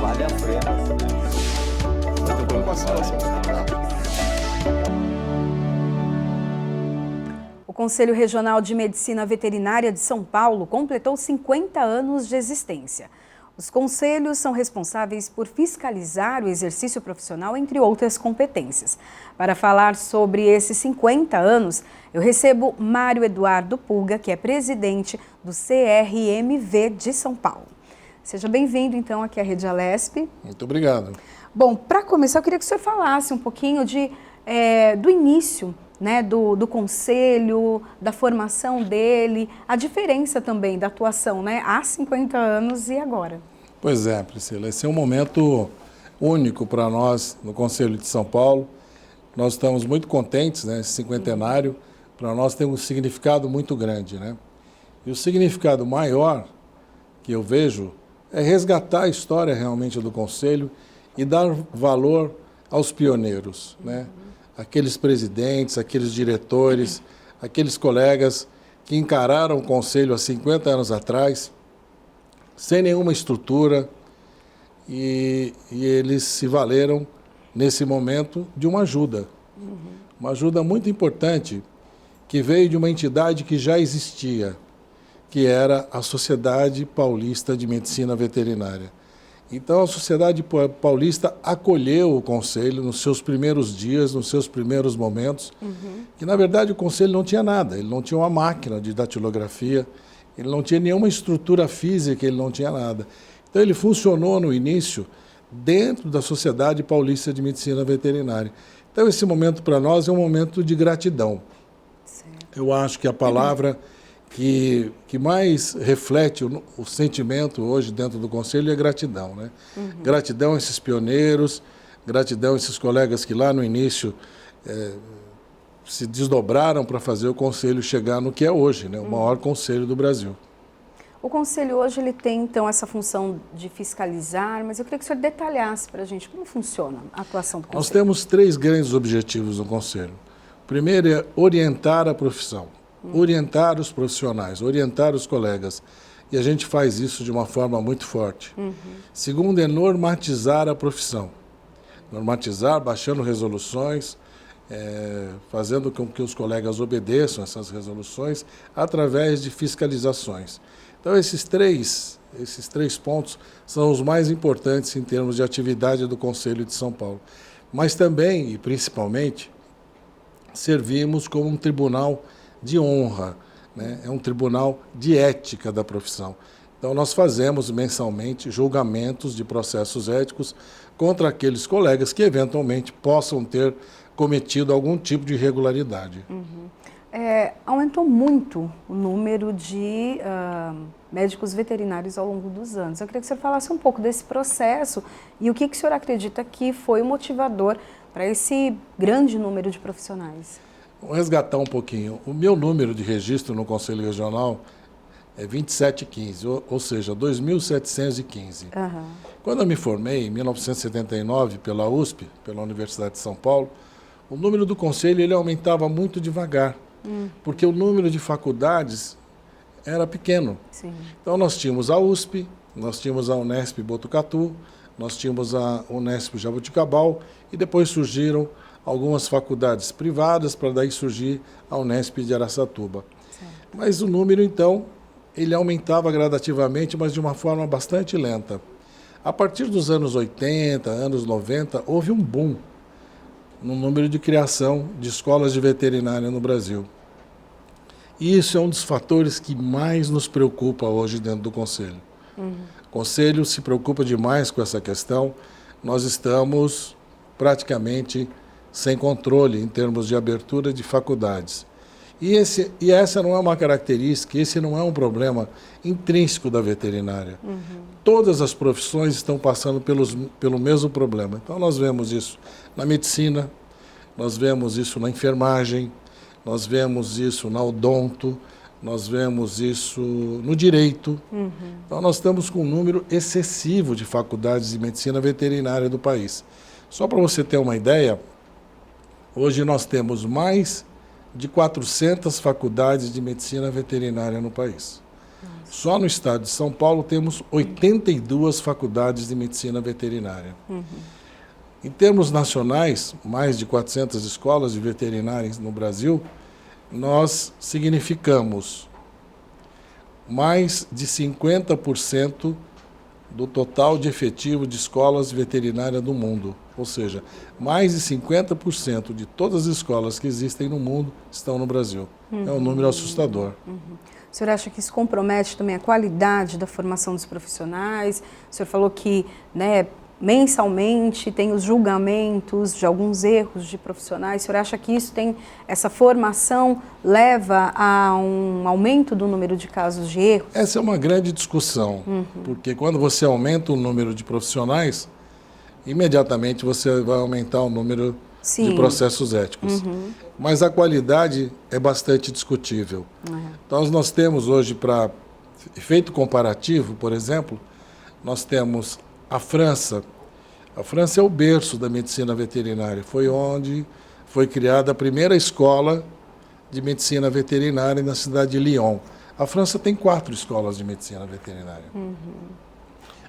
vale a pena. Muito bom participação. O Conselho Regional de Medicina Veterinária de São Paulo completou 50 anos de existência. Os conselhos são responsáveis por fiscalizar o exercício profissional, entre outras competências. Para falar sobre esses 50 anos, eu recebo Mário Eduardo Pulga, que é presidente do CRMV de São Paulo. Seja bem-vindo, então, aqui à Rede Alesp. Muito obrigado. Bom, para começar, eu queria que o senhor falasse um pouquinho do início, né, do conselho, da formação dele, a diferença também da atuação, né, há 50 anos e agora. Pois é, Priscila, esse é um momento único para nós no Conselho de São Paulo. Nós estamos muito contentes, né, esse cinquentenário, para nós tem um significado muito grande, né? E o significado maior que eu vejo é resgatar a história realmente do Conselho e dar valor aos pioneiros, né? Aqueles presidentes, aqueles diretores, aqueles colegas que encararam o Conselho há 50 anos atrás, sem nenhuma estrutura, e eles se valeram, nesse momento, de uma ajuda. Uma ajuda muito importante, que veio de uma entidade que já existia, que era a Sociedade Paulista de Medicina Veterinária. Então, a Sociedade Paulista acolheu o Conselho nos seus primeiros dias, nos seus primeiros momentos, que, na verdade, o Conselho não tinha nada. Ele não tinha uma máquina de datilografia, ele não tinha nenhuma estrutura física, ele não tinha nada. Então, ele funcionou no início dentro da Sociedade Paulista de Medicina Veterinária. Então, esse momento para nós é um momento de gratidão. Certo. Eu acho que a palavra que mais reflete o sentimento hoje dentro do Conselho é gratidão, né? Gratidão a esses pioneiros, gratidão a esses colegas que lá no início se desdobraram para fazer o Conselho chegar no que é hoje, né? O maior Conselho do Brasil. O Conselho hoje ele tem, então, essa função de fiscalizar, mas eu queria que o senhor detalhasse para a gente como funciona a atuação do Conselho. Nós temos 3 grandes objetivos no Conselho. O primeiro é orientar a profissão. Orientar os profissionais, orientar os colegas. E a gente faz isso de uma forma muito forte. Segundo é normatizar a profissão. Normatizar, baixando resoluções, fazendo com que os colegas obedeçam essas resoluções através de fiscalizações. Então, esses três pontos são os mais importantes em termos de atividade do Conselho de São Paulo. Mas também, e principalmente, servimos como um tribunal de honra, né? É um tribunal de ética da profissão. Então, nós fazemos mensalmente julgamentos de processos éticos contra aqueles colegas que, eventualmente, possam ter cometido algum tipo de irregularidade. Aumentou muito o número de médicos veterinários ao longo dos anos. Eu queria que o senhor falasse um pouco desse processo e o que o senhor acredita que foi o motivador para esse grande número de profissionais. Vou resgatar um pouquinho. O meu número de registro no Conselho Regional é 2715, ou seja, 2.715. Quando eu me formei, em 1979, pela USP, pela Universidade de São Paulo, o número do Conselho ele aumentava muito devagar, porque o número de faculdades era pequeno. Sim. Então, nós tínhamos a USP, nós tínhamos a Unesp Botucatu, nós tínhamos a Unesp Jaboticabal, e depois surgiram algumas faculdades privadas, para daí surgir a Unesp de Araçatuba. Certo. Mas o número, então, ele aumentava gradativamente, mas de uma forma bastante lenta. A partir dos anos 80, anos 90, houve um boom no número de criação de escolas de veterinária no Brasil. E isso é um dos fatores que mais nos preocupa hoje dentro do Conselho. O Conselho se preocupa demais com essa questão. Nós estamos praticamente sem controle em termos de abertura de faculdades. E essa não é uma característica, esse não é um problema intrínseco da veterinária. Todas as profissões estão passando pelo mesmo problema. Então, nós vemos isso na medicina, nós vemos isso na enfermagem, nós vemos isso na odonto, nós vemos isso no direito. Então, nós estamos com um número excessivo de faculdades de medicina veterinária do país. Só para você ter uma ideia, hoje nós temos mais de 400 faculdades de medicina veterinária no país. Só no estado de São Paulo temos 82 faculdades de medicina veterinária. Em termos nacionais, mais de 400 escolas de veterinária no Brasil, nós significamos mais de 50% do total de efetivo de escolas veterinárias do mundo. Ou seja, mais de 50% de todas as escolas que existem no mundo estão no Brasil. É um número assustador. O senhor acha que isso compromete também a qualidade da formação dos profissionais? O senhor falou que, né, mensalmente tem os julgamentos de alguns erros de profissionais. O senhor acha que isso tem, essa formação leva a um aumento do número de casos de erros? Essa é uma grande discussão, porque quando você aumenta o número de profissionais, imediatamente você vai aumentar o número de processos éticos. Mas a qualidade é bastante discutível. Então, nós temos hoje, para efeito comparativo, por exemplo, nós temos a França. A França é o berço da medicina veterinária. Foi onde foi criada a primeira escola de medicina veterinária na cidade de Lyon. A França tem 4 escolas de medicina veterinária.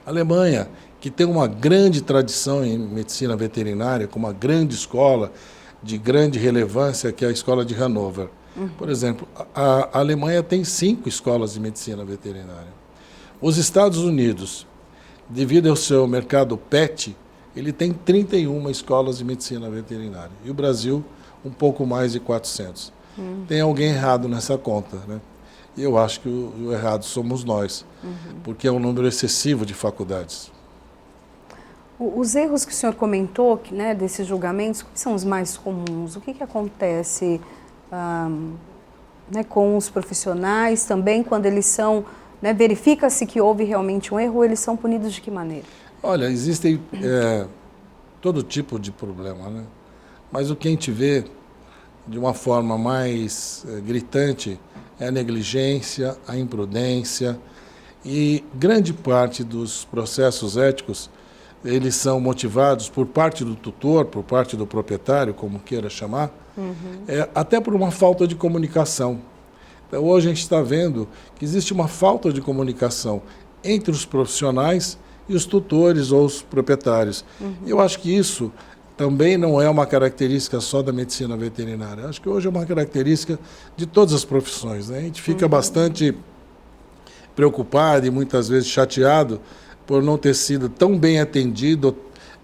A Alemanha, que tem uma grande tradição em medicina veterinária, com uma grande escola de grande relevância, que é a escola de Hannover. Por exemplo, a Alemanha tem 5 escolas de medicina veterinária. Os Estados Unidos, devido ao seu mercado pet, ele tem 31 escolas de medicina veterinária. E o Brasil, um pouco mais de 400. Tem alguém errado nessa conta, né? E eu acho que o errado somos nós, porque é um número excessivo de faculdades. Os erros que o senhor comentou, né, desses julgamentos, quais são os mais comuns? O que acontece né, com os profissionais também, quando eles são, né, verifica-se que houve realmente um erro, eles são punidos de que maneira? Olha, existem todo tipo de problema, né? Mas o que a gente vê de uma forma mais gritante é a negligência, a imprudência, e grande parte dos processos éticos, eles são motivados por parte do tutor, por parte do proprietário, como queira chamar, até por uma falta de comunicação. Então, hoje a gente está vendo que existe uma falta de comunicação entre os profissionais e os tutores ou os proprietários. Eu acho que isso também não é uma característica só da medicina veterinária. Acho que hoje é uma característica de todas as profissões, né? A gente fica bastante preocupado e muitas vezes chateado por não ter sido tão bem atendido,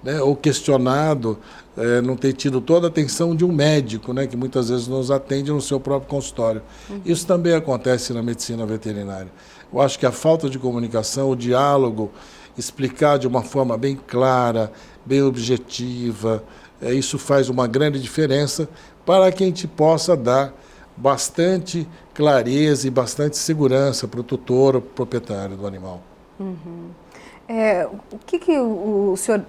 né, ou questionado, não ter tido toda a atenção de um médico, né, que muitas vezes nos atende no seu próprio consultório. Isso também acontece na medicina veterinária. Eu acho que a falta de comunicação, o diálogo, explicar de uma forma bem clara, bem objetiva, isso faz uma grande diferença para que a gente possa dar bastante clareza e bastante segurança para o tutor ou proprietário do animal. O que o senhor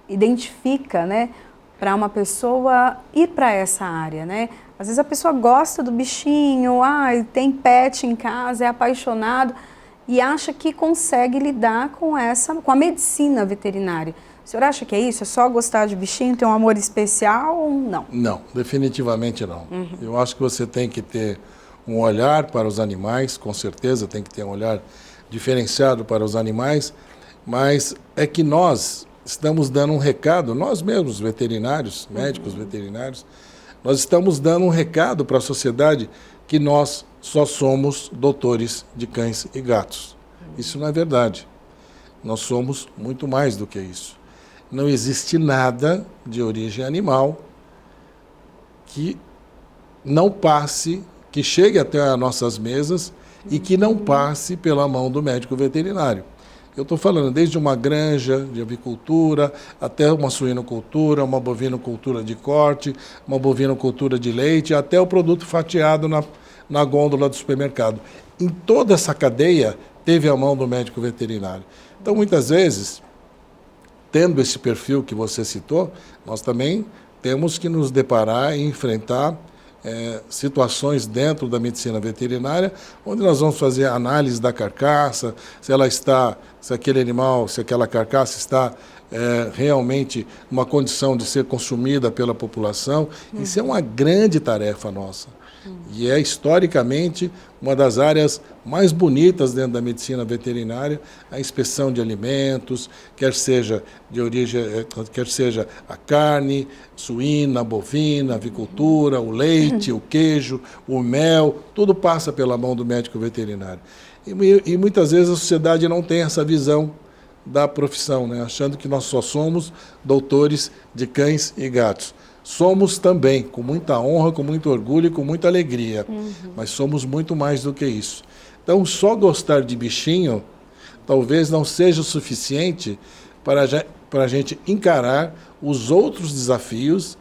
identifica, né, para uma pessoa ir para essa área, né? Às vezes a pessoa gosta do bichinho, tem pet em casa, é apaixonado e acha que consegue lidar com a medicina veterinária. O senhor acha que é isso? É só gostar de bichinho, ter um amor especial ou não? Não, definitivamente não. Eu acho que você tem que ter um olhar para os animais, com certeza tem que ter um olhar diferenciado para os animais, mas é que nós estamos dando um recado, nós mesmos, veterinários, médicos veterinários, nós estamos dando um recado para a sociedade que nós só somos doutores de cães e gatos. Isso não é verdade. Nós somos muito mais do que isso. Não existe nada de origem animal que não passe, que chegue até as nossas mesas e que não passe pela mão do médico veterinário. Eu estou falando desde uma granja de avicultura, até uma suinocultura, uma bovinocultura de corte, uma bovinocultura de leite, até o produto fatiado na gôndola do supermercado. Em toda essa cadeia, teve a mão do médico veterinário. Então, muitas vezes, tendo esse perfil que você citou, nós também temos que nos deparar e enfrentar situações dentro da medicina veterinária, onde nós vamos fazer a análise da carcaça, se aquele animal, se aquela carcaça está realmente numa condição de ser consumida pela população. Isso é uma grande tarefa nossa. E é historicamente uma das áreas mais bonitas dentro da medicina veterinária, a inspeção de alimentos, quer seja de origem, quer seja a carne, suína, bovina, avicultura, o leite, o queijo, o mel, tudo passa pela mão do médico veterinário. E muitas vezes a sociedade não tem essa visão da profissão, né? Achando que nós só somos doutores de cães e gatos. Somos também, com muita honra, com muito orgulho e com muita alegria, mas somos muito mais do que isso. Então, só gostar de bichinho talvez não seja o suficiente para a gente encarar os outros desafios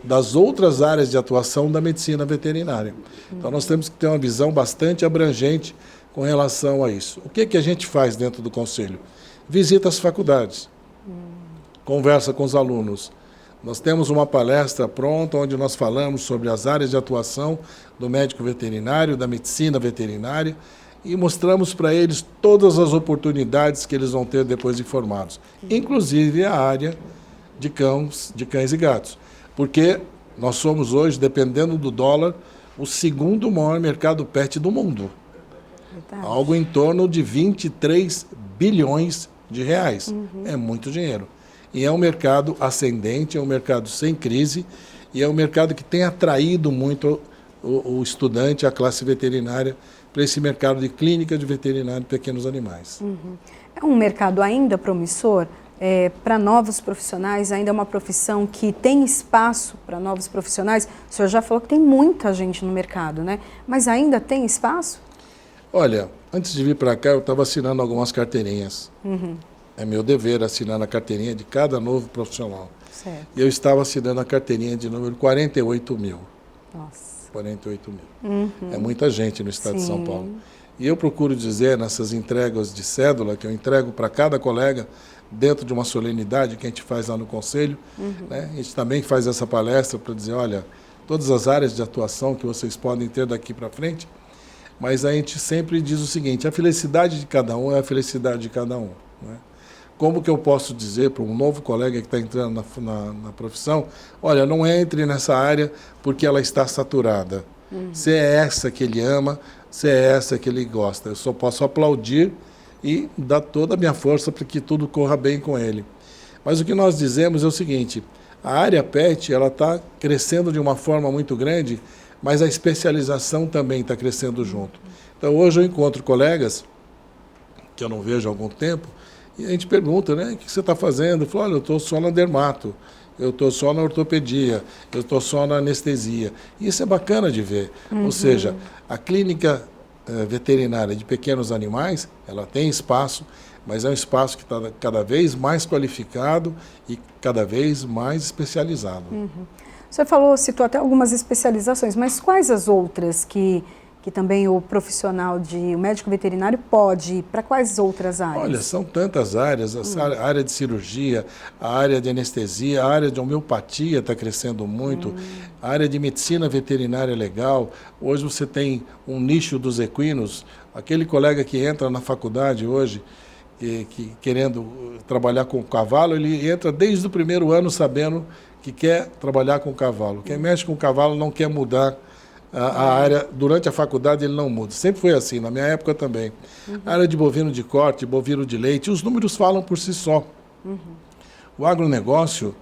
das outras áreas de atuação da medicina veterinária. Então, nós temos que ter uma visão bastante abrangente com relação a isso. O que a gente faz dentro do Conselho? Visita as faculdades, conversa com os alunos. Nós temos uma palestra pronta onde nós falamos sobre as áreas de atuação do médico veterinário, da medicina veterinária, e mostramos para eles todas as oportunidades que eles vão ter depois de formados, inclusive a área de cães e gatos. Porque nós somos hoje, dependendo do dólar, o segundo maior mercado pet do mundo. Verdade. Algo em torno de 23 bilhões de reais. É muito dinheiro. E é um mercado ascendente, é um mercado sem crise, e é um mercado que tem atraído muito o estudante, a classe veterinária, para esse mercado de clínica de veterinário de pequenos animais. É um mercado ainda promissor? Para novos profissionais, ainda é uma profissão que tem espaço para novos profissionais? O senhor já falou que tem muita gente no mercado, né? Mas ainda tem espaço? Olha, antes de vir para cá, eu estava assinando algumas carteirinhas. É meu dever assinar a carteirinha de cada novo profissional. Certo. E eu estava assinando a carteirinha de número 48 mil. Nossa. 48 mil. É muita gente no estado de São Paulo. E eu procuro dizer nessas entregas de cédula, que eu entrego para cada colega, dentro de uma solenidade que a gente faz lá no Conselho, né? A gente também faz essa palestra para dizer, olha, todas as áreas de atuação que vocês podem ter daqui para frente, mas a gente sempre diz o seguinte, a felicidade de cada um é a felicidade de cada um, né? Como que eu posso dizer para um novo colega que está entrando na profissão, olha, não entre nessa área porque ela está saturada. Se é essa que ele ama, se é essa que ele gosta. Eu só posso aplaudir e dar toda a minha força para que tudo corra bem com ele. Mas o que nós dizemos é o seguinte, a área PET ela está crescendo de uma forma muito grande, mas a especialização também está crescendo junto. Então hoje eu encontro colegas que eu não vejo há algum tempo, e a gente pergunta, né, o que você está fazendo? Eu falo, olha, eu estou só na dermato, eu estou só na ortopedia, eu estou só na anestesia. E isso é bacana de ver. Ou seja, a clínica veterinária de pequenos animais, ela tem espaço, mas é um espaço que está cada vez mais qualificado e cada vez mais especializado. Você citou até algumas especializações, mas quais as outras que também o profissional o médico veterinário pode ir? Para quais outras áreas? Olha, são tantas áreas, a área de cirurgia, a área de anestesia, a área de homeopatia está crescendo muito, a área de medicina veterinária é legal. Hoje você tem um nicho dos equinos, aquele colega que entra na faculdade hoje, querendo trabalhar com cavalo, ele entra desde o primeiro ano sabendo que quer trabalhar com cavalo. Quem mexe com cavalo não quer mudar a área, durante a faculdade ele não muda. Sempre foi assim, na minha época também. A área de bovino de corte, bovino de leite, os números falam por si só. O agronegócio,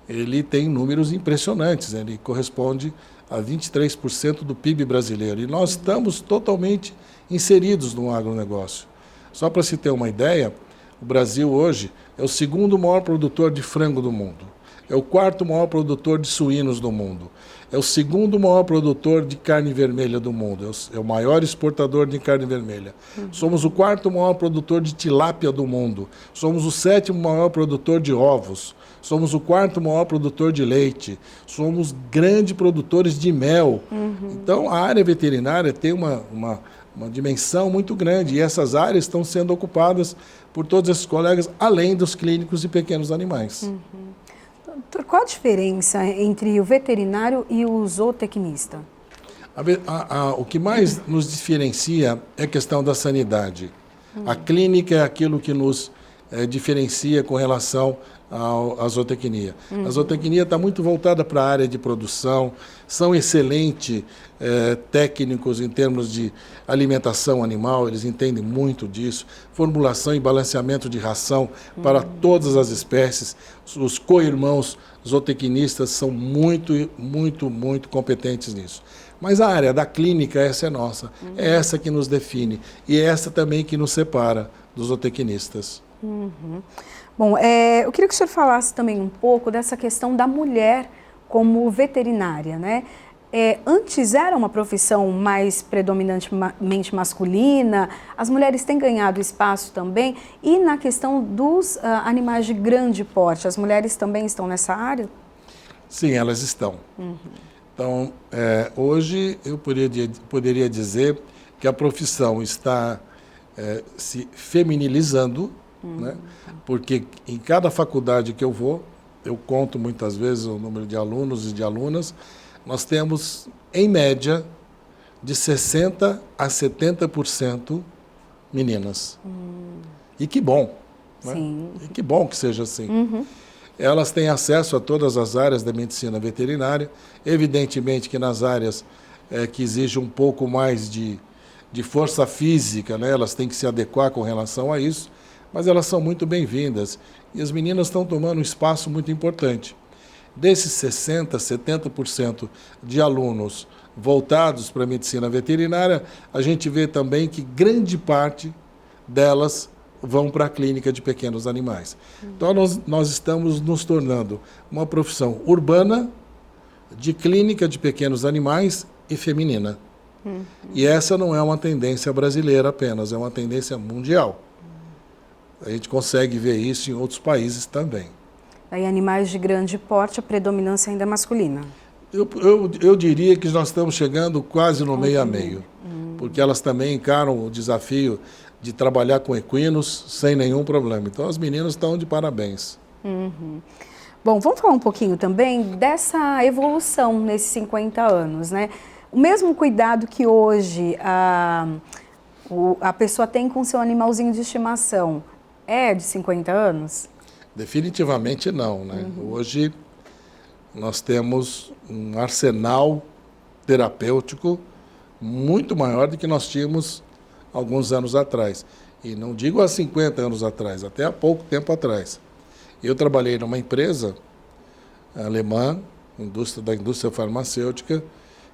ele tem números impressionantes, ele corresponde a 23% do PIB brasileiro. E nós estamos totalmente inseridos no agronegócio. Só para se ter uma ideia, o Brasil hoje é o segundo maior produtor de frango do mundo. É o quarto maior produtor de suínos do mundo. É o segundo maior produtor de carne vermelha do mundo. É o maior exportador de carne vermelha. Somos o quarto maior produtor de tilápia do mundo. Somos o sétimo maior produtor de ovos. Somos o quarto maior produtor de leite. Somos grandes produtores de mel. Então, a área veterinária tem uma dimensão muito grande. E essas áreas estão sendo ocupadas por todos esses colegas, além dos clínicos de pequenos animais. Doutor, qual a diferença entre o veterinário e o zootecnista? O que mais nos diferencia é a questão da sanidade. A clínica é aquilo que nos diferencia com relação à zootecnia. A zootecnia está muito voltada para a área de produção, são excelentes técnicos em termos de alimentação animal, eles entendem muito disso, formulação e balanceamento de ração para todas as espécies. Os co-irmãos zootecnistas são muito, muito, muito competentes nisso. Mas a área da clínica, essa é nossa, é essa que nos define e é essa também que nos separa dos zootecnistas. Bom, eu queria que o senhor falasse também um pouco dessa questão da mulher como veterinária, né? Antes era uma profissão mais predominantemente masculina, as mulheres têm ganhado espaço também, e na questão dos animais de grande porte, as mulheres também estão nessa área? Sim, elas estão. Então, hoje eu poderia dizer que a profissão está se feminilizando, né? Porque em cada faculdade que eu vou, eu conto muitas vezes o número de alunos e de alunas, nós temos, em média, de 60% a 70% meninas. E que bom, né? Sim. E que bom que seja assim. Elas têm acesso a todas as áreas da medicina veterinária, evidentemente que nas áreas que exigem um pouco mais de força física, né? Elas têm que se adequar com relação a isso, mas elas são muito bem-vindas. E as meninas estão tomando um espaço muito importante. Desses 60%, 70% de alunos voltados para a medicina veterinária, a gente vê também que grande parte delas vão para a clínica de pequenos animais. Então, nós estamos nos tornando uma profissão urbana, de clínica de pequenos animais e feminina. E essa não é uma tendência brasileira apenas, é uma tendência mundial. A gente consegue ver isso em outros países também. Aí, animais de grande porte, a predominância ainda é masculina? Eu diria que nós estamos chegando quase no meio a meio, porque elas também encaram o desafio de trabalhar com equinos sem nenhum problema. Então, as meninas estão de parabéns. Bom, vamos falar um pouquinho também dessa evolução nesses 50 anos, né? O mesmo cuidado que hoje a pessoa tem com seu animalzinho de estimação é de 50 anos? Definitivamente não, né? Hoje nós temos um arsenal terapêutico muito maior do que nós tínhamos alguns anos atrás. E não digo há 50 anos atrás, até há pouco tempo atrás. Eu trabalhei numa empresa alemã, da indústria farmacêutica,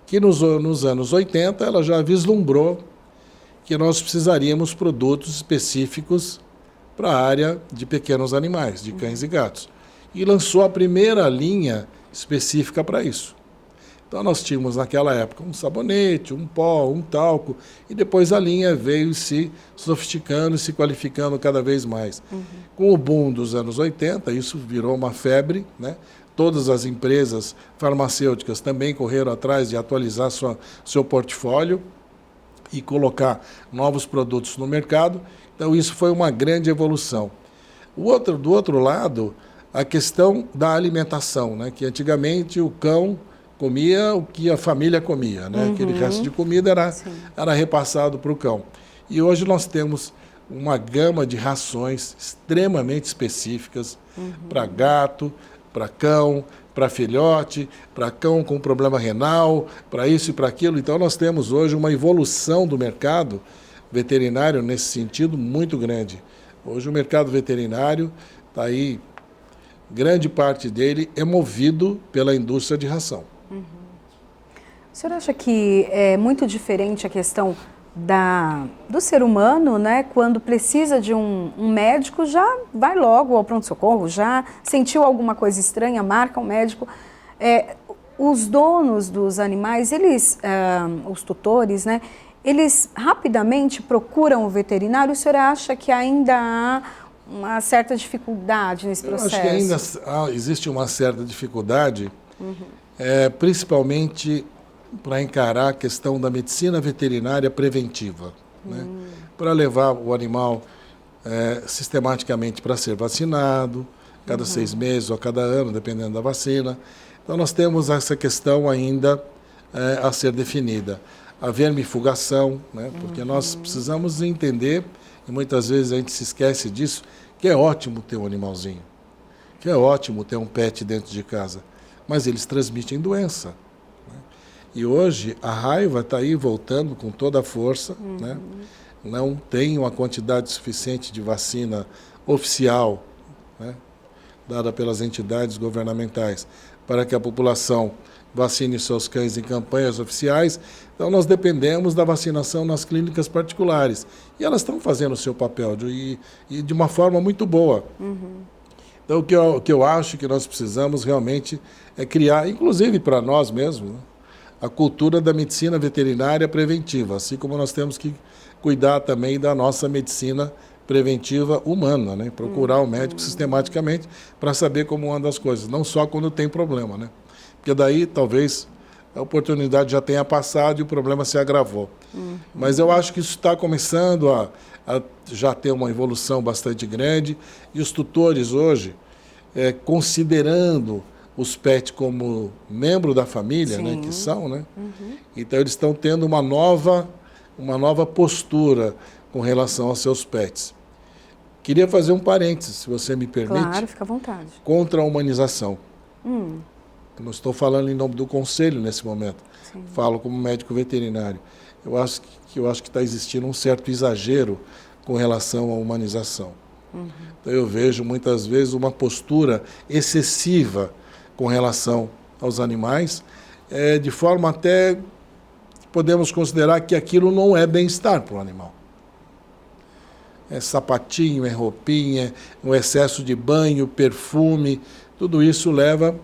que nos anos 80 ela já vislumbrou que nós precisaríamos de produtos específicos para a área de pequenos animais, de cães e gatos. E lançou a primeira linha específica para isso. Então nós tínhamos naquela época um sabonete, um pó, um talco, e depois a linha veio se sofisticando e se qualificando cada vez mais. Com o boom dos anos 80, isso virou uma febre, né? Todas as empresas farmacêuticas também correram atrás de atualizar seu portfólio e colocar novos produtos no mercado. Então isso foi uma grande evolução. Do outro lado, a questão da alimentação, né? Que antigamente o cão comia o que a família comia, né? Aquele resto de comida era repassado para o cão. E hoje nós temos uma gama de rações extremamente específicas para gato, para cão, para filhote, para cão com problema renal, para isso e para aquilo. Então nós temos hoje uma evolução do mercado veterinário nesse sentido muito grande. Hoje o mercado veterinário está aí, grande parte dele é movido pela indústria de ração. O senhor acha que é muito diferente a questão do ser humano, né? Quando precisa de um médico, já vai logo ao pronto-socorro, já sentiu alguma coisa estranha, marca um médico. Os donos dos animais, os tutores, né? Eles rapidamente procuram o veterinário. O senhor acha que ainda há uma certa dificuldade nesse processo? Eu acho que ainda existe uma certa dificuldade, principalmente para encarar a questão da medicina veterinária preventiva, né? Para levar o animal sistematicamente para ser vacinado, cada 6 meses ou a cada ano, dependendo da vacina. Então nós temos essa questão ainda a ser definida. A vermifugação, né? Porque nós precisamos entender, e muitas vezes a gente se esquece disso, que é ótimo ter um animalzinho, que é ótimo ter um pet dentro de casa, mas eles transmitem doença. E hoje a raiva está aí voltando com toda a força, né? Não tem uma quantidade suficiente de vacina oficial, né, dada pelas entidades governamentais, para que a população vacine seus cães em campanhas oficiais. Então nós dependemos da vacinação nas clínicas particulares. E elas estão fazendo o seu papel e de uma forma muito boa. Então o que eu acho que nós precisamos realmente é criar, inclusive para nós mesmos, né, a cultura da medicina veterinária preventiva, assim como nós temos que cuidar também da nossa medicina preventiva humana, né? Procurar o médico sistematicamente para saber como andam as coisas, não só quando tem problema, né? Porque daí talvez a oportunidade já tenha passado e o problema se agravou. Mas eu acho que isso está começando a já ter uma evolução bastante grande e os tutores hoje, considerando os pets como membro da família, né, que são, né? Então eles estão tendo uma nova postura com relação aos seus pets. Queria fazer um parênteses, se você me permite. Claro, fica à vontade. Contra a humanização. Eu não estou falando em nome do Conselho nesse momento. Sim. Falo como médico veterinário. Eu acho que está existindo um certo exagero com relação à humanização. Então eu vejo muitas vezes uma postura excessiva com relação aos animais, de forma até podemos considerar que aquilo não é bem-estar para o animal. É sapatinho, é roupinha, um excesso de banho, perfume, tudo isso leva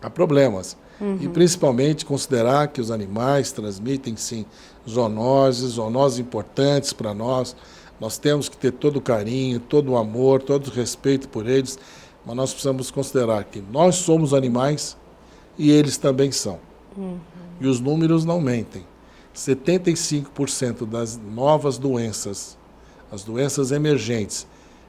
a problemas. E principalmente considerar que os animais transmitem, sim, zoonoses importantes para nós. Nós temos que ter todo o carinho, todo o amor, todo o respeito por eles, mas nós precisamos considerar que nós somos animais e eles também são. E os números não mentem. 75% das novas doenças, as doenças emergentes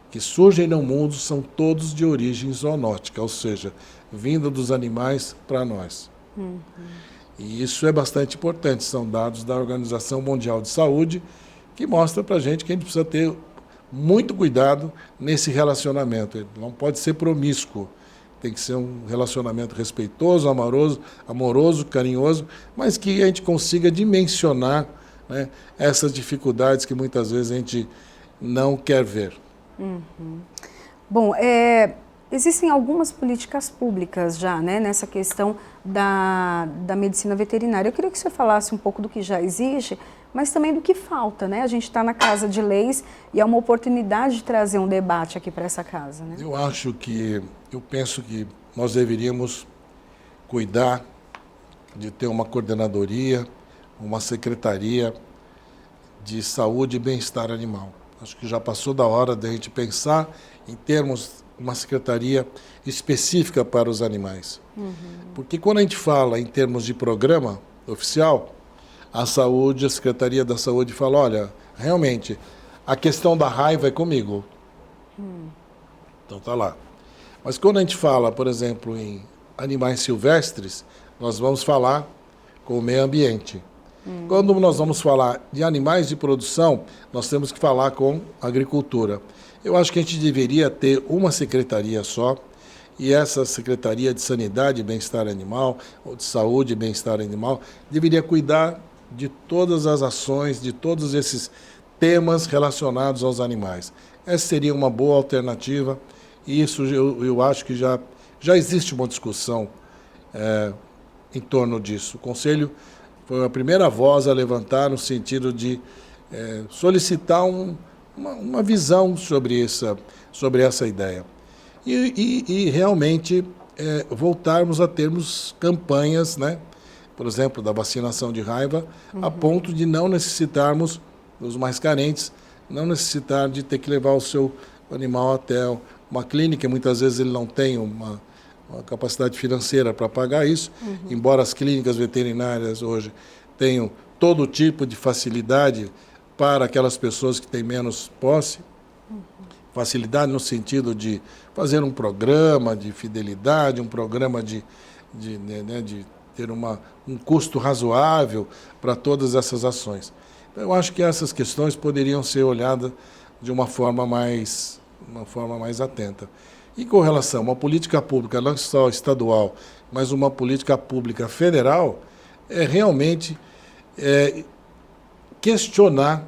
que surgem no mundo, são todos de origem zoonótica, ou seja, vinda dos animais para nós. E isso é bastante importante, são dados da Organização Mundial de Saúde, que mostra para a gente que a gente precisa ter muito cuidado nesse relacionamento. Ele não pode ser promíscuo, tem que ser um relacionamento respeitoso, amoroso, carinhoso, mas que a gente consiga dimensionar, né, essas dificuldades que muitas vezes a gente não quer ver. Bom, existem algumas políticas públicas já, né, nessa questão da medicina veterinária. Eu queria que o senhor falasse um pouco do que já existe, mas também do que falta, né? A gente está na Casa de Leis e é uma oportunidade de trazer um debate aqui para essa casa, né? Eu penso que nós deveríamos cuidar de ter uma coordenadoria, uma secretaria de saúde e bem-estar animal. Acho que já passou da hora de a gente pensar em termos uma secretaria específica para os animais. Porque quando a gente fala em termos de programa oficial, a Secretaria da Saúde fala, olha, realmente, a questão da raiva é comigo. Então tá lá. Mas quando a gente fala, por exemplo, em animais silvestres, nós vamos falar com o meio ambiente. Quando nós vamos falar de animais de produção, nós temos que falar com a agricultura. Eu acho que a gente deveria ter uma secretaria só, e essa Secretaria de Sanidade e Bem-Estar Animal, ou de Saúde e Bem-Estar Animal, deveria cuidar de todas as ações, de todos esses temas relacionados aos animais. Essa seria uma boa alternativa, e isso eu acho que já existe uma discussão em torno disso. O Conselho foi a primeira voz a levantar no sentido de solicitar uma visão sobre essa ideia. E realmente voltarmos a termos campanhas, né? Por exemplo, da vacinação de raiva, a ponto de não necessitarmos, os mais carentes, não necessitar de ter que levar o seu animal até uma clínica. Muitas vezes ele não tem uma capacidade financeira para pagar isso, embora as clínicas veterinárias hoje tenham todo tipo de facilidade para aquelas pessoas que têm menos posse, facilidade no sentido de fazer um programa de fidelidade, um programa de ter um custo razoável para todas essas ações. Então, eu acho que essas questões poderiam ser olhadas de uma forma mais uma forma mais atenta. E com relação a uma política pública, não só estadual, mas uma política pública federal, é realmente questionar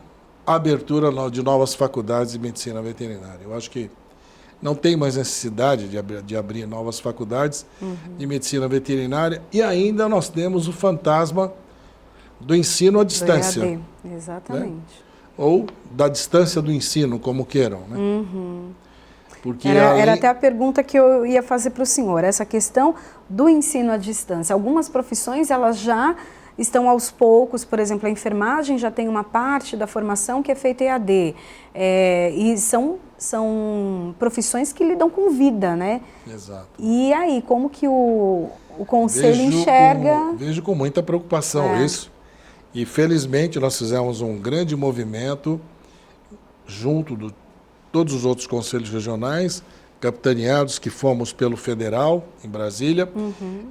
a abertura de novas faculdades de medicina veterinária. Eu acho que não tem mais necessidade de abrir novas faculdades de medicina veterinária, e ainda nós temos o fantasma do ensino à distância. Do EAD, exatamente. Né? Ou da distância do ensino, como queiram. Né? Porque era até a pergunta que eu ia fazer para o senhor, essa questão do ensino à distância. Algumas profissões, elas já estão aos poucos, por exemplo, a enfermagem já tem uma parte da formação que é feita EAD. E são profissões que lidam com vida, né? Exato. E aí, como que o Conselho enxerga? Vejo com muita preocupação isso. E, felizmente, nós fizemos um grande movimento junto de todos os outros conselhos regionais, capitaneados, que fomos pelo federal, em Brasília,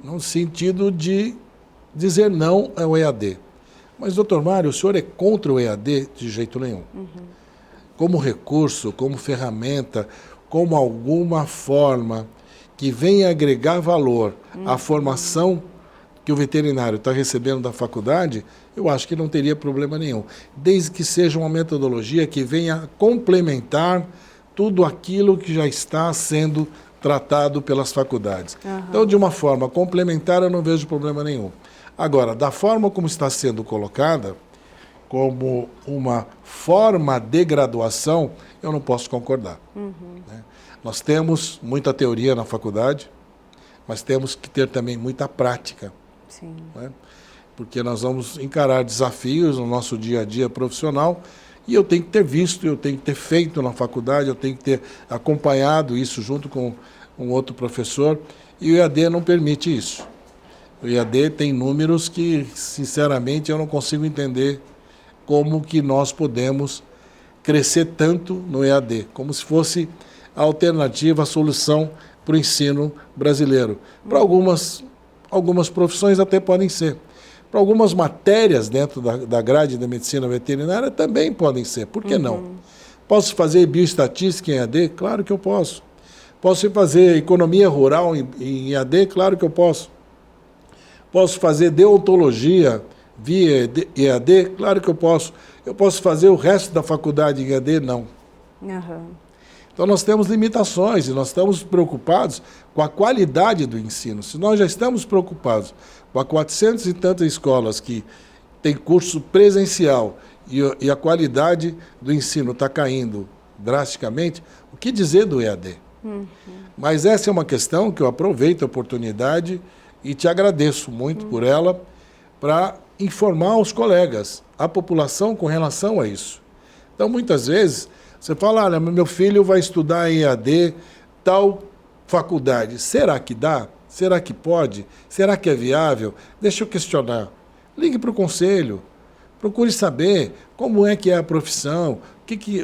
no sentido de dizer não ao EAD. Mas, doutor Mário, o senhor é contra o EAD? De jeito nenhum. Como recurso, como ferramenta, como alguma forma que venha agregar valor à formação que o veterinário está recebendo da faculdade, eu acho que não teria problema nenhum. Desde que seja uma metodologia que venha complementar tudo aquilo que já está sendo tratado pelas faculdades. Então, de uma forma complementar, eu não vejo problema nenhum. Agora, da forma como está sendo colocada, como uma forma de graduação, eu não posso concordar. Né? Nós temos muita teoria na faculdade, mas temos que ter também muita prática. Sim. Né? Porque nós vamos encarar desafios no nosso dia a dia profissional, e eu tenho que ter visto, eu tenho que ter feito na faculdade, eu tenho que ter acompanhado isso junto com um outro professor, e o EAD não permite isso. O EAD tem números que, sinceramente, eu não consigo entender como que nós podemos crescer tanto no EAD, como se fosse a alternativa, a solução para o ensino brasileiro. Para algumas profissões até podem ser. Para algumas matérias dentro da grade da medicina veterinária também podem ser. Por que não? Posso fazer bioestatística em EAD? Claro que eu posso. Posso fazer economia rural em EAD? Claro que eu posso. Posso fazer deontologia via EAD? Claro que eu posso. Eu posso fazer o resto da faculdade em EAD? Não. Então nós temos limitações e nós estamos preocupados com a qualidade do ensino. Se nós já estamos preocupados com 400 e tantas escolas que têm curso presencial e a qualidade do ensino está caindo drasticamente, o que dizer do EAD? Mas essa é uma questão que eu aproveito a oportunidade e te agradeço muito por ela, para informar os colegas, a população com relação a isso. Então, muitas vezes, você fala, olha, meu filho vai estudar em EAD, tal faculdade. Será que dá? Será que pode? Será que é viável? Deixa eu questionar. Ligue para o conselho, procure saber como é que é a profissão,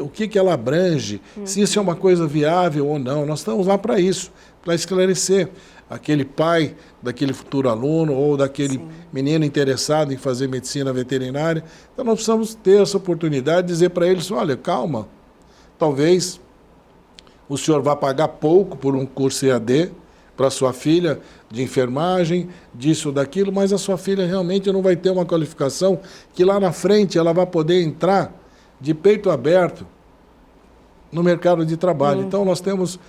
o que ela abrange, se isso é uma coisa viável ou não. Nós estamos lá para isso, para esclarecer aquele pai daquele futuro aluno ou daquele menino interessado em fazer medicina veterinária. Então nós precisamos ter essa oportunidade de dizer para eles, olha, calma, talvez o senhor vá pagar pouco por um curso EAD para sua filha de enfermagem, disso ou daquilo, mas a sua filha realmente não vai ter uma qualificação que lá na frente ela vai poder entrar de peito aberto no mercado de trabalho. Então nós temos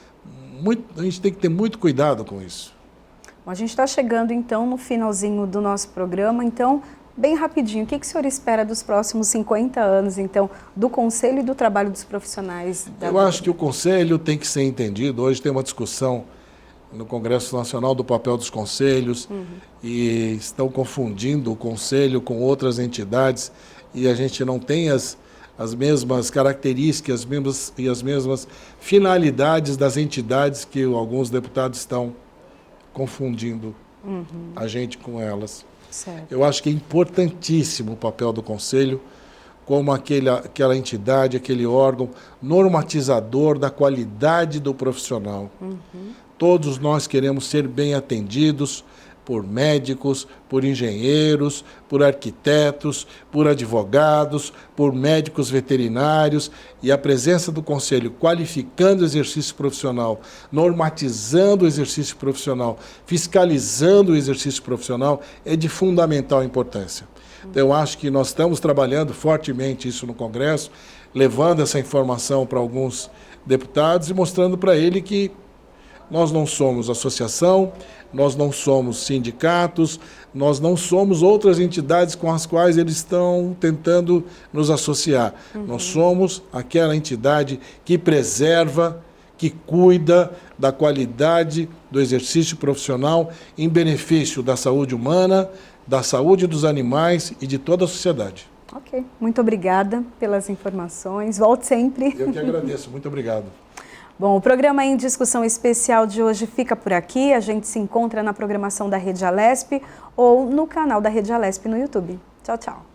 a gente tem que ter muito cuidado com isso. Bom, a gente está chegando então no finalzinho do nosso programa, então bem rapidinho, o que o senhor espera dos próximos 50 anos, então, do Conselho e do trabalho dos profissionais? Eu acho que o Conselho tem que ser entendido. Hoje tem uma discussão no Congresso Nacional do papel dos conselhos e estão confundindo o Conselho com outras entidades e a gente não tem as mesmas características e as mesmas finalidades das entidades que alguns deputados estão confundindo a gente com elas. Certo. Eu acho que é importantíssimo o papel do Conselho como aquela entidade, aquele órgão normatizador da qualidade do profissional. Todos nós queremos ser bem atendidos, por médicos, por engenheiros, por arquitetos, por advogados, por médicos veterinários, e a presença do Conselho qualificando o exercício profissional, normatizando o exercício profissional, fiscalizando o exercício profissional é de fundamental importância. Então, eu acho que nós estamos trabalhando fortemente isso no Congresso, levando essa informação para alguns deputados e mostrando para ele que nós não somos associação, nós não somos sindicatos, nós não somos outras entidades com as quais eles estão tentando nos associar. Nós somos aquela entidade que preserva, que cuida da qualidade do exercício profissional em benefício da saúde humana, da saúde dos animais e de toda a sociedade. Ok, muito obrigada pelas informações. Volte sempre. Eu que agradeço, muito obrigado. Bom, o programa em discussão especial de hoje fica por aqui. A gente se encontra na programação da Rede Alesp ou no canal da Rede Alesp no YouTube. Tchau, tchau.